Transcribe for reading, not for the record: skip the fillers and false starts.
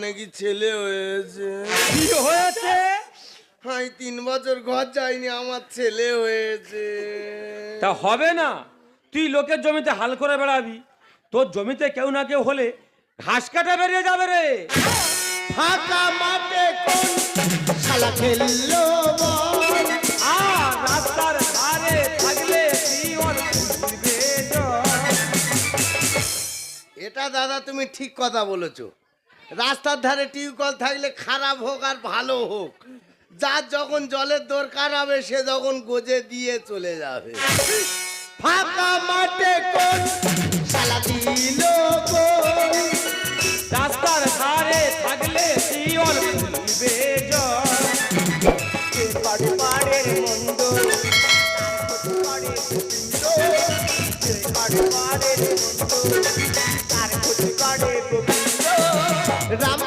নাকি ছেলে হয়েছে। কি হয়েছে? আমি 3 বছর ঘর যাইনি, আমার ছেলে হয়েছে। তা হবে না, তুই লোকের জমিতে হাল করে বেড়াবি, তোর জমিতে কেউ না কেউ হলে ঘাস কাটা বেরিয়ে যাবে রে। ফাঁকা মাঠে কোন শালা খেললো বল? আর রাস্তার ধারে থাকলে জীবন খুঁজবে জল। এটা দাদা তুমি ঠিক কথা বলেছো। রাস্তার ধারে টিউবওয়েল থাকলে খারাপ হোক আর ভালো হোক, যার যখন জলের দরকার হবে সে যখন গোজে দিয়ে চলে যাবে। ফাঁকা মাঠে কোন শালা দিল গোল? রাস্তার ধারে থাকলে জীবন